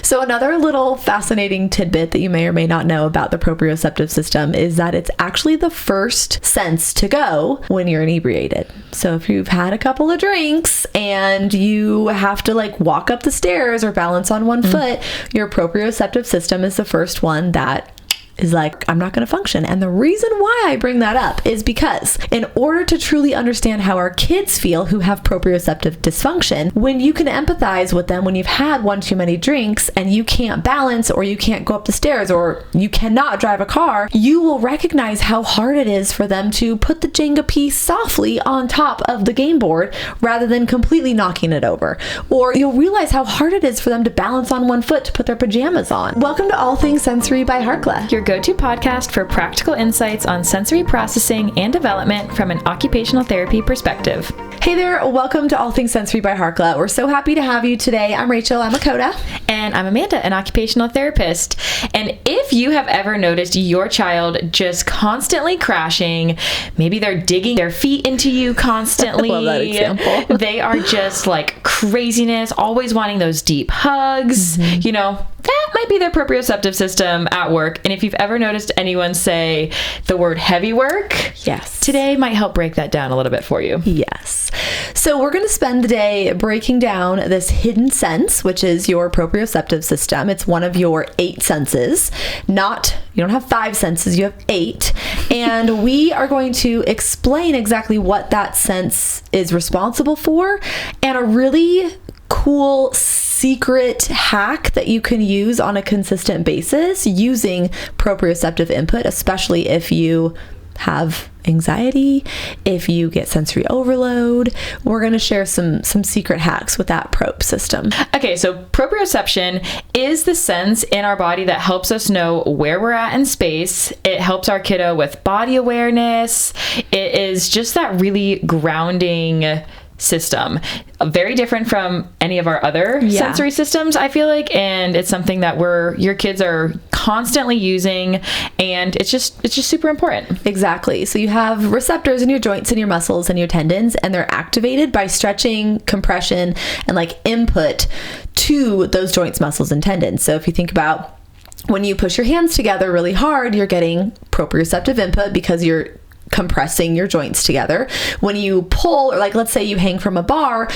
So another little fascinating tidbit that you may or may not know about the proprioceptive system is that it's actually the first sense to go when you're inebriated. So if you've had a couple of drinks and you have to like walk up the stairs or balance on one foot, your proprioceptive system is the first one that is like, I'm not going to function. And the reason why I bring that up is because in order to truly understand how our kids feel who have proprioceptive dysfunction, when you can empathize with them when you've had one too many drinks and you can't balance or you can't go up the stairs or you cannot drive a car, you will recognize how hard it is for them to put the Jenga piece softly on top of the game board rather than completely knocking it over. Or you'll realize how hard it is for them to balance on one foot to put their pajamas on. Welcome to All Things Sensory by Harkla, your go-to podcast for practical insights on sensory processing and development from an occupational therapy perspective. Hey there, welcome to All Things Sensory by Harkla. We're so happy to have you today. I'm Rachel, I'm a Coda. And I'm Amanda, an occupational therapist. And if you have ever noticed your child just constantly crashing, maybe they're digging their feet into you constantly. I love that example. They are just like craziness, always wanting those deep hugs, you know, that might be their proprioceptive system at work. And if you've ever noticed anyone say the word heavy work, yes, today might help break that down a little bit for you. Yes. So we're going to spend the day breaking down this hidden sense, which is your proprioceptive system. It's one of your 8 senses. You don't have 5 senses, you have 8. And we are going to explain exactly what that sense is responsible for and a really cool secret hack that you can use on a consistent basis using proprioceptive input, especially if you have anxiety, if you get sensory overload. We're going to share some secret hacks with that prop system. Okay, so proprioception is the sense in our body that helps us know where we're at in space. It helps our kiddo with body awareness. It is just that really grounding system. Very different from any of our other sensory systems, I feel like, and it's something that your kids are constantly using, and it's just super important. Exactly. So you have receptors in your joints and your muscles and your tendons, and they're activated by stretching, compression, and like input to those joints, muscles, and tendons. So if you think about when you push your hands together really hard, you're getting proprioceptive input because you're compressing your joints together. When you pull, or like let's say you hang from a bar,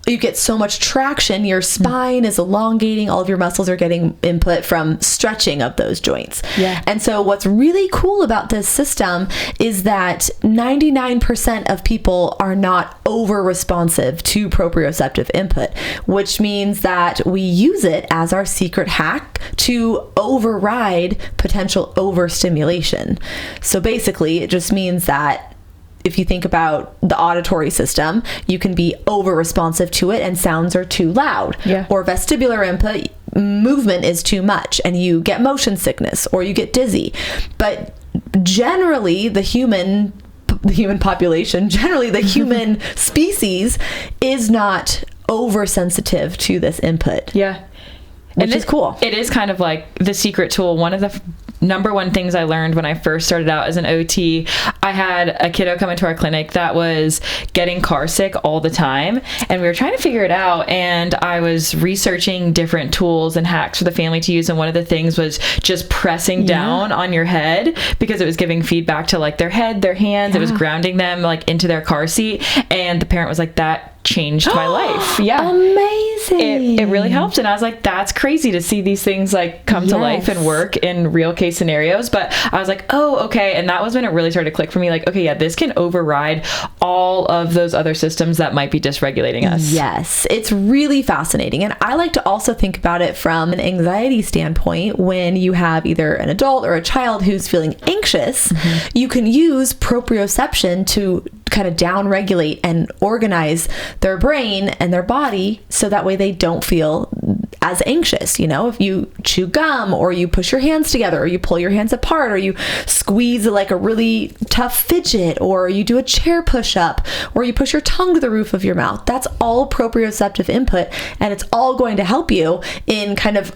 you get so much traction, your spine is elongating, all of your muscles are getting input from stretching of those joints. Yeah. And so what's really cool about this system is that 99% of people are not over responsive to proprioceptive input, which means that we use it as our secret hack to override potential overstimulation. So basically it just means that if you think about the auditory system, you can be over responsive to it and sounds are too loud. Yeah. Or vestibular input, movement is too much and you get motion sickness or you get dizzy. But generally the human population, generally the human species is not oversensitive to this input. Yeah. Which is cool. It is kind of like the secret tool. One of the number one things I learned when I first started out as an OT, I had a kiddo come into our clinic that was getting car sick all the time, and we were trying to figure it out, and I was researching different tools and hacks for the family to use, and one of the things was just pressing down on your head because it was giving feedback to like their head, their hands. It was grounding them like into their car seat, and the parent was like, that changed my life. Yeah. Amazing. It really helped. And I was like, that's crazy to see these things like come to life and work in real case scenarios. But I was like, oh, okay. And that was when it really started to click for me. Like, okay, yeah, this can override all of those other systems that might be dysregulating us. Yes. It's really fascinating. And I like to also think about it from an anxiety standpoint. When you have either an adult or a child who's feeling anxious, you can use proprioception to kind of down-regulate and organize their brain and their body so that way they don't feel as anxious. You know, if you chew gum or you push your hands together or you pull your hands apart or you squeeze like a really tough fidget or you do a chair push-up or you push your tongue to the roof of your mouth, that's all proprioceptive input, and it's all going to help you in kind of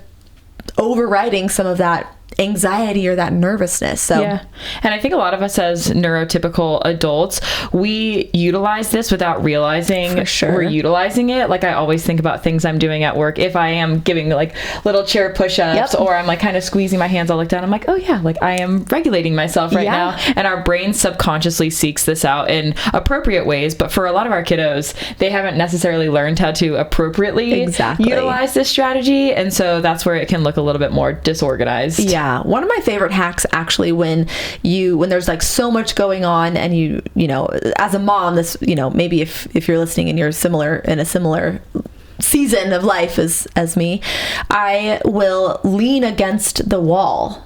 overriding some of that anxiety or that nervousness. So yeah. And I think a lot of us as neurotypical adults, we utilize this without realizing For sure. we're utilizing it. Like I always think about things I'm doing at work. If I am giving like little chair push-ups or I'm like kind of squeezing my hands, I'll look down. I'm like, oh yeah, like I am regulating myself right now. And our brain subconsciously seeks this out in appropriate ways. But for a lot of our kiddos, they haven't necessarily learned how to appropriately utilize this strategy. And so that's where it can look a little bit more disorganized. Yeah. One of my favorite hacks actually when there's like so much going on and you know, as a mom, this, you know, maybe if you're listening and you're in a similar season of life as me, I will lean against the wall.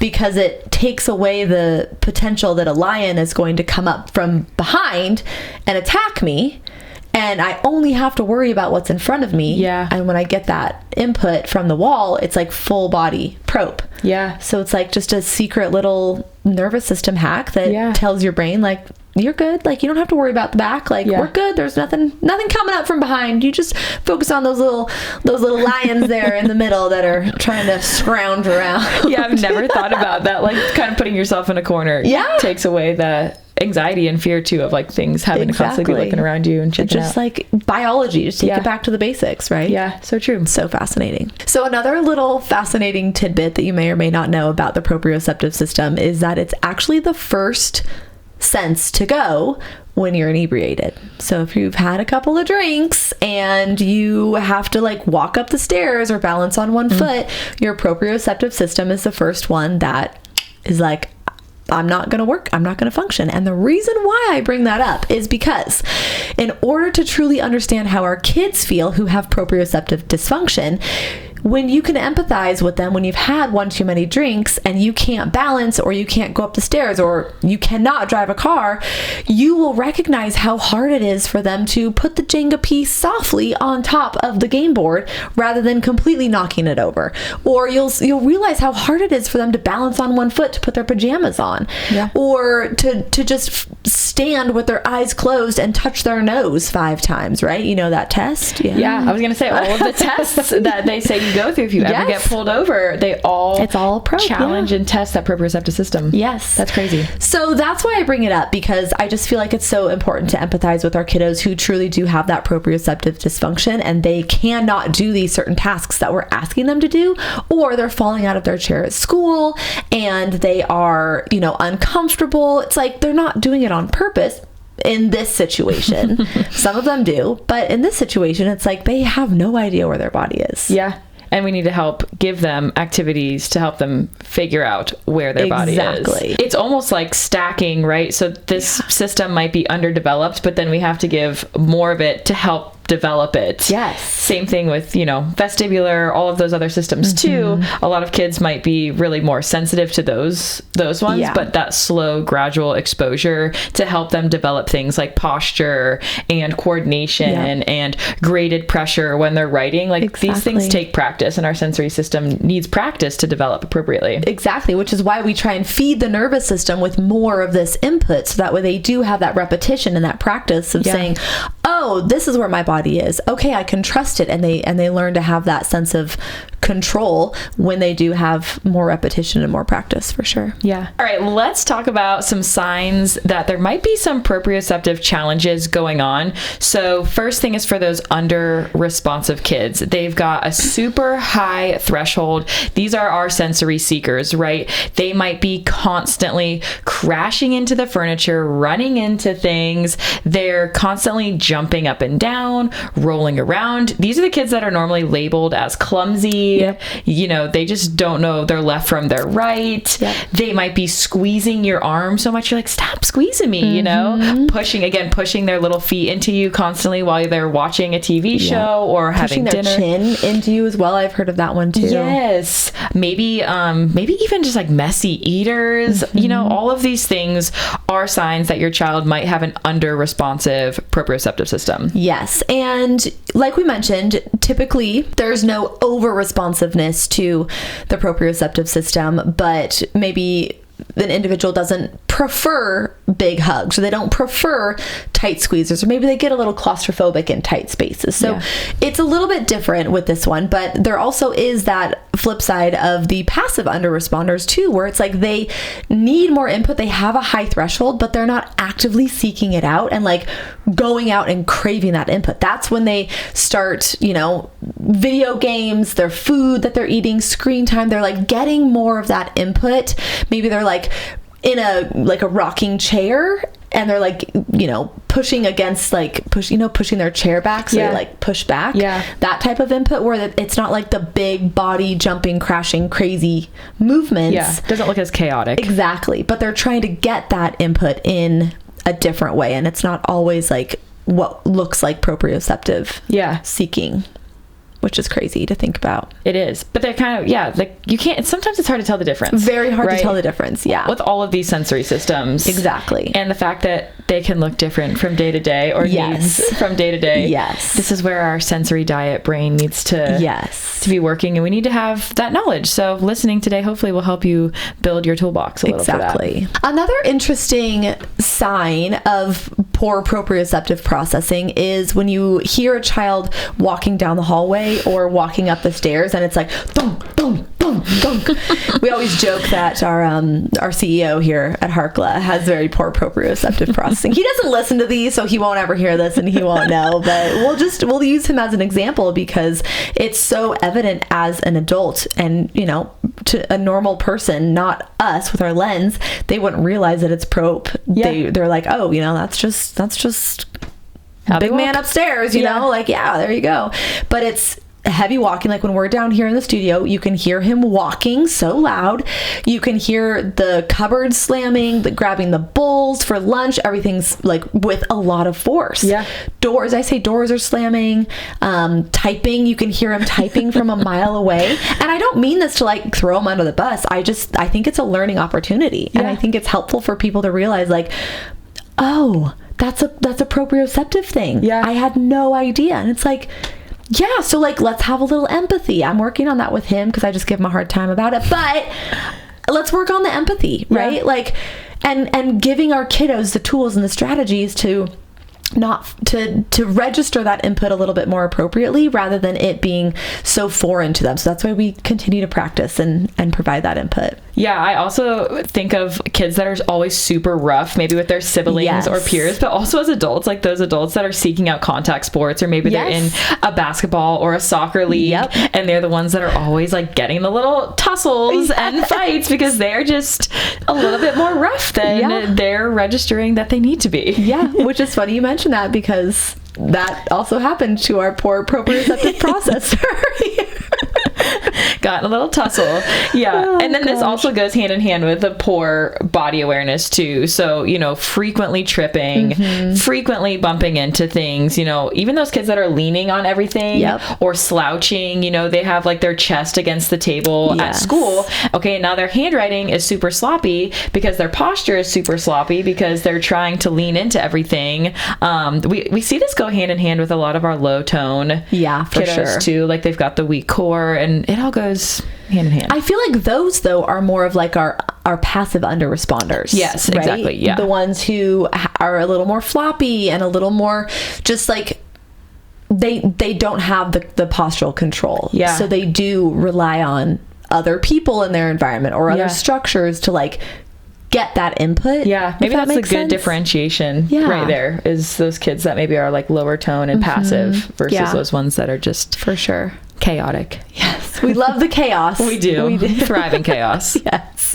Because it takes away the potential that a lion is going to come up from behind and attack me. And I only have to worry about what's in front of me. Yeah. And when I get that input from the wall, it's like full body prop. Yeah. So it's like just a secret little nervous system hack that tells your brain like, you're good. Like you don't have to worry about the back. Like we're good. There's nothing coming up from behind. You just focus on those little lions there in the middle that are trying to scrounge around. Yeah. I've never thought about that. Like kind of putting yourself in a corner takes away the anxiety and fear too of like things having to constantly be looking around you and checking just out. Like biology, just take it back to the basics, right? Yeah, so true. So fascinating. So another little fascinating tidbit that you may or may not know about the proprioceptive system is that it's actually the first sense to go when you're inebriated. So if you've had a couple of drinks and you have to like walk up the stairs or balance on one foot, your proprioceptive system is the first one that is like, I'm not going to work. I'm not going to function. And the reason why I bring that up is because in order to truly understand how our kids feel who have proprioceptive dysfunction, when you can empathize with them when you've had one too many drinks and you can't balance or you can't go up the stairs or you cannot drive a car, you will recognize how hard it is for them to put the Jenga piece softly on top of the game board rather than completely knocking it over. Or you'll realize how hard it is for them to balance on one foot to put their pajamas on. Or to just stand with their eyes closed and touch their nose 5 times, right? You know that test? Yeah, I was going to say all of the tests that they say you go through if you ever get pulled over, it's all challenge and test that proprioceptive system. Yes. That's crazy. So that's why I bring it up, because I just feel like it's so important to empathize with our kiddos who truly do have that proprioceptive dysfunction and they cannot do these certain tasks that we're asking them to do, or they're falling out of their chair at school and they are, uncomfortable. It's like they're not doing it on purpose. In this situation, some of them do, but in this situation, it's like they have no idea where their body is. Yeah. And we need to help give them activities to help them figure out where their body is. It's almost like stacking, right? So this system might be underdeveloped, but then we have to give more of it to help develop it. Yes. Same thing with, vestibular, all of those other systems too. A lot of kids might be really more sensitive to those ones, but that slow, gradual exposure to help them develop things like posture and coordination and graded pressure when they're writing. Like these things take practice, and our sensory system needs practice to develop appropriately. Exactly, which is why we try and feed the nervous system with more of this input, so that way they do have that repetition and that practice of saying, oh, this is where my body is. Okay, I can trust it. And they learn to have that sense of control when they do have more repetition and more practice, for sure. Yeah. All right, let's talk about some signs that there might be some proprioceptive challenges going on. So first thing is for those under responsive kids. They've got a super high threshold. These are our sensory seekers, right? They might be constantly crashing into the furniture, running into things. They're constantly jumping up and down, rolling around. These are the kids that are normally labeled as clumsy. They just don't know their left from their right. They might be squeezing your arm so much you're like, stop squeezing me, pushing their little feet into you constantly while they're watching a TV show or having dinner. Pushing their chin into you as well. I've heard of that one too. Yes. Maybe even just like messy eaters. All of these things are signs that your child might have an under responsive proprioceptive system. Yes. And like we mentioned, typically there's no over responsiveness to the proprioceptive system, but maybe an individual doesn't prefer big hugs, or they don't prefer tight squeezes, or maybe they get a little claustrophobic in tight spaces. So it's a little bit different with this one, but there also is that flip side of the passive under responders too, where it's like they need more input, they have a high threshold, but they're not actively seeking it out and like going out and craving that input. That's when they start, you know, video games, their food that they're eating, screen time, they're like getting more of that input. Maybe they're like in a rocking chair and they're like, you know, pushing against like pushing their chair back, so they like push back. That type of input where it's not like the big body jumping, crashing, crazy movements. Doesn't look as chaotic. Exactly. But they're trying to get that input in a different way, and it's not always like what looks like proprioceptive seeking, which is crazy to think about. It is. But they're kind of, like you can't, sometimes it's hard to tell the difference. Very hard to tell the difference, with all of these sensory systems. Exactly. And the fact that they can look different from day to day, or needs from day to day. This is where our sensory diet brain needs to be working, and we need to have that knowledge. So listening today hopefully will help you build your toolbox a little for that. Another interesting sign of poor proprioceptive processing is when you hear a child walking down the hallway or walking up the stairs and it's like thunk, thunk, thunk, thunk. We always joke that our CEO here at Harkla has very poor proprioceptive processing. He doesn't listen to these, so he won't ever hear this and he won't know, but we'll use him as an example because it's so evident as an adult, and you know, to a normal person, not us with our lens, they wouldn't realize that it's prop. They're like, oh, you know, that's just big man upstairs, you know, like, there you go. But it's heavy walking. Like when we're down here in the studio, you can hear him walking so loud. You can hear the cupboard slamming, grabbing the bowls for lunch. Everything's like with a lot of force. Doors are slamming. Typing, you can hear him typing from a mile away. And I don't mean this to like throw him under the bus. I think it's a learning opportunity. And I think it's helpful for people to realize like, oh, that's a proprioceptive thing. I had no idea. And it's like, so like, let's have a little empathy. I'm working on that with him because I just give him a hard time about it, but let's work on the empathy, right? Like, and giving our kiddos the tools and the strategies to register that input a little bit more appropriately rather than it being so foreign to them. So that's why we continue to practice and provide that input. I also think of kids that are always super rough, maybe with their siblings or peers, but also as adults, like those adults that are seeking out contact sports, or maybe they're in a basketball or a soccer league, and they're the ones that are always like getting the little tussles and fights because they're just a little bit more rough than they're registering that they need to be. Which is funny you mentioned that because that also happened to our poor proprioceptive processor. Got a little tussle. And then this also goes hand in hand with the poor body awareness too. So, you know, frequently tripping, frequently bumping into things, you know, even those kids that are leaning on everything or slouching, you know, they have like their chest against the table at school. Okay, now their handwriting is super sloppy because their posture is super sloppy because they're trying to lean into everything. We see this go hand in hand with a lot of our low tone kiddos too. Like they've got the weak core, and it all goes hand in hand. I feel like those though are more of like our passive under responders. Yes, right? Exactly. The ones who are a little more floppy and a little more just like they don't have the postural control. So they do rely on other people in their environment or other structures to like get that input. Maybe that's a good differentiation right there, is those kids that maybe are like lower tone and passive versus those ones that are just for sure chaotic. We love the chaos. We do. Thrive in chaos.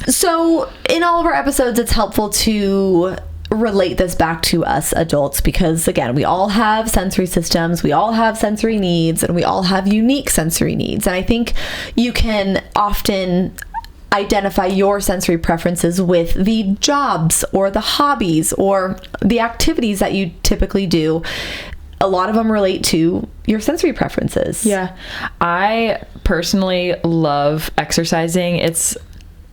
So in all of our episodes, it's helpful to relate this back to us adults because again, we all have sensory systems, we all have sensory needs, and we all have unique sensory needs. And I think you can often identify your sensory preferences with the jobs or the hobbies or the activities that you typically do. A lot of them relate to your sensory preferences. I personally love exercising. It's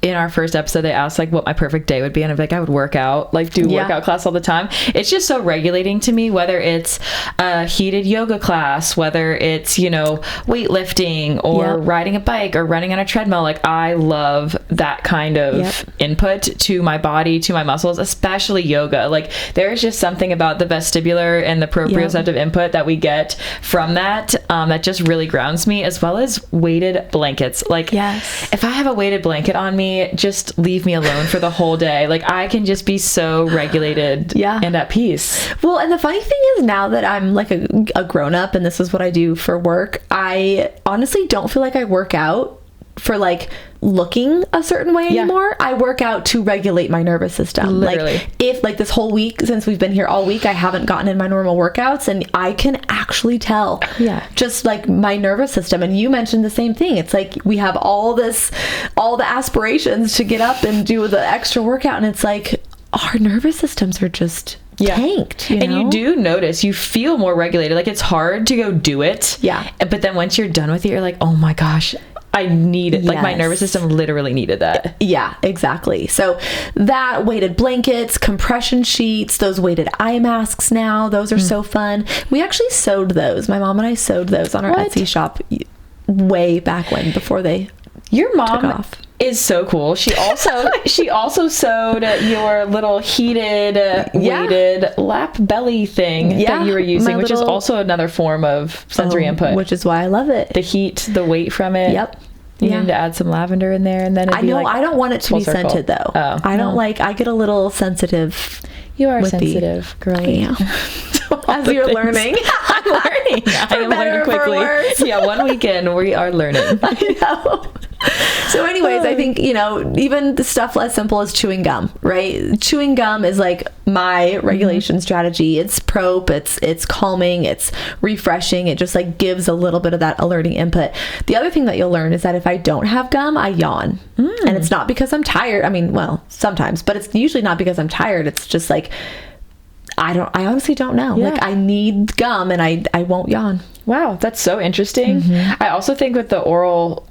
in our first episode, they asked like what my perfect day would be. And I'm like, I would work out, like do workout class all the time. It's just so regulating to me, whether it's a heated yoga class, whether it's, you know, weightlifting or riding a bike or running on a treadmill. Like I love that kind of input to my body, to my muscles, especially yoga. Like there's just something about the vestibular and the proprioceptive input that we get from that, that just really grounds me, as well as weighted blankets. Like if I have a weighted blanket on me, just leave me alone for the whole day. Like I can just be so regulated and at peace. Well, and the funny thing is, now that I'm like a grown-up and this is what I do for work, I honestly don't feel like I work out for like looking a certain way anymore. I work out to regulate my nervous system. Literally. Like if like this whole week, since we've been here all week, I haven't gotten in my normal workouts, and I can actually tell just like my nervous system. And you mentioned the same thing. It's like we have all the aspirations to get up and do the extra workout, and it's like our nervous systems are just tanked, you know? And you do notice, you feel more regulated. Like it's hard to go do it. But then once you're done with it, you're like, oh my gosh, I need it. Like my nervous system literally needed that. Yeah, exactly. So that, weighted blankets, compression sheets, those weighted eye masks now, those are so fun. We actually sewed those. My mom and I sewed those on our Etsy shop way back when, before they Your mom took off. Is so cool. She also sewed your little heated weighted lap belly thing that you were using, which is also another form of sensory input, which is why I love it. The heat, the weight from it. You need to add some lavender in there, and then it'd be I don't want it to be scented though. I don't like. I get a little sensitive. You are sensitive, girlie. As you're learning. I'm learning. I am learning quickly. Yeah, 1 weekend we are learning. I know. So anyways, I think, you know, even the stuff less simple as chewing gum, right? Chewing gum is like my regulation strategy. It's it's calming, it's refreshing. It just like gives a little bit of that alerting input. The other thing that you'll learn is that if I don't have gum, I yawn. And it's not because I'm tired. I mean, well, sometimes, but it's usually not because I'm tired. It's just like, I honestly don't know. Like I need gum and I won't yawn. Wow, that's so interesting. I also think with the oral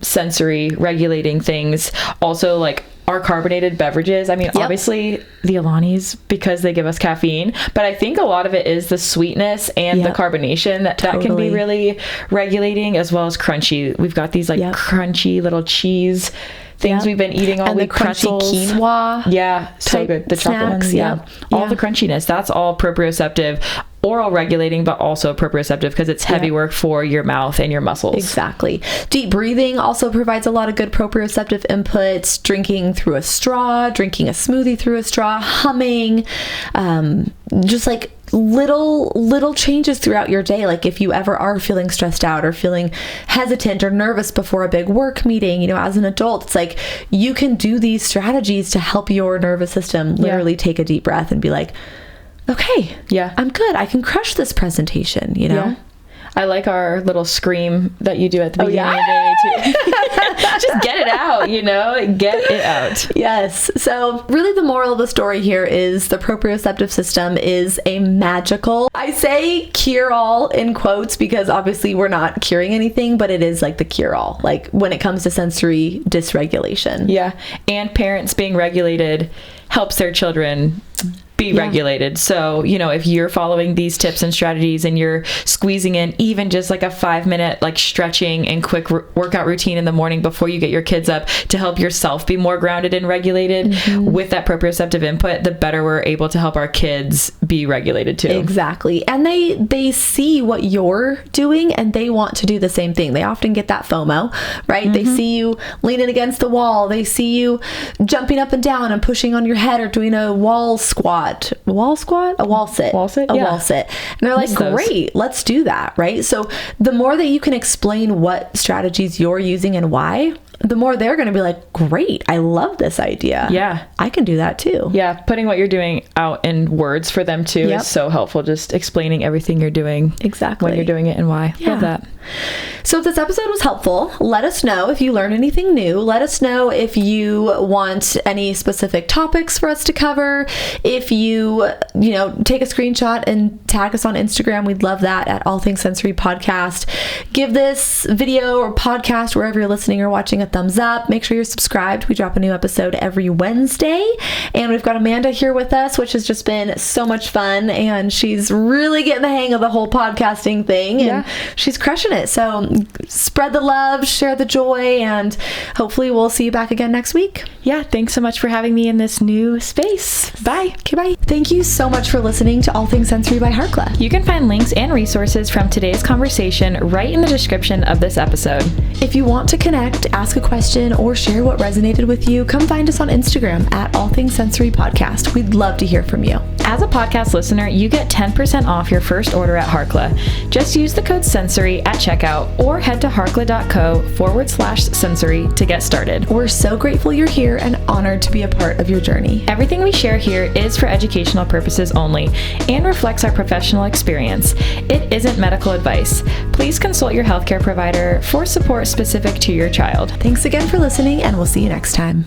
sensory regulating things, also like our carbonated beverages. I mean, obviously the Alanis, because they give us caffeine, but I think a lot of it is the sweetness and the carbonation that can be really regulating, as well as crunchy. We've got these like crunchy little cheese things we've been eating all week. The crunchy quinoa. So good. The chocolate ones. All the crunchiness. That's all proprioceptive, oral regulating, but also proprioceptive, because it's heavy work for your mouth and your muscles. Exactly. Deep breathing also provides a lot of good proprioceptive inputs. Drinking through a straw, drinking a smoothie through a straw, humming, just like little changes throughout your day. Like if you ever are feeling stressed out or feeling hesitant or nervous before a big work meeting, you know, as an adult, it's like you can do these strategies to help your nervous system literally take a deep breath and be like, okay, I'm good. I can crush this presentation, you know? I like our little scream that you do at the beginning of the day too. Just get it out, you know? Get it out. Yes. So really the moral of the story here is the proprioceptive system is a magical, I say cure-all in quotes, because obviously we're not curing anything, but it is like the cure-all, like when it comes to sensory dysregulation. Yeah. And parents being regulated helps their children be regulated. So, you know, if you're following these tips and strategies and you're squeezing in even just like a 5-minute like stretching and quick workout routine in the morning before you get your kids up to help yourself be more grounded and regulated with that proprioceptive input, the better we're able to help our kids be regulated too. Exactly. And they see what you're doing and they want to do the same thing. They often get that FOMO, right? They see you leaning against the wall. They see you jumping up and down and pushing on your head or doing a wall squat. A wall sit. Wall sit. And they're like, great, let's do that, right? So the more that you can explain what strategies you're using and why, the more they're going to be like, great, I love this idea. Yeah. I can do that too. Yeah. Putting what you're doing out in words for them too is so helpful. Just explaining everything you're doing. Exactly. When you're doing it and why. Love that. So if this episode was helpful, let us know if you learned anything new. Let us know if you want any specific topics for us to cover. If if you take a screenshot and tag us on Instagram, we'd love that at All Things Sensory Podcast. Give this video or podcast, wherever you're listening or watching, a thumbs up. Make sure you're subscribed. We drop a new episode every Wednesday. And we've got Amanda here with us, which has just been so much fun. And she's really getting the hang of the whole podcasting thing. And she's crushing it. So spread the love, share the joy, and hopefully we'll see you back again next week. Yeah, thanks so much for having me in this new space. Bye. Okay, bye. Thank you so much for listening to All Things Sensory by Harkla. You can find links and resources from today's conversation right in the description of this episode. If you want to connect, ask a question, or share what resonated with you, come find us on Instagram at All Things Sensory Podcast. We'd love to hear from you. As a podcast listener, you get 10% off your first order at Harkla. Just use the code SENSORY at checkout or head to harkla.co/sensory to get started. We're so grateful you're here and honored to be a part of your journey. Everything we share here is for educational purposes only and reflects our professional experience. It isn't medical advice. Please consult your healthcare provider for support specific to your child. Thanks again for listening, and we'll see you next time.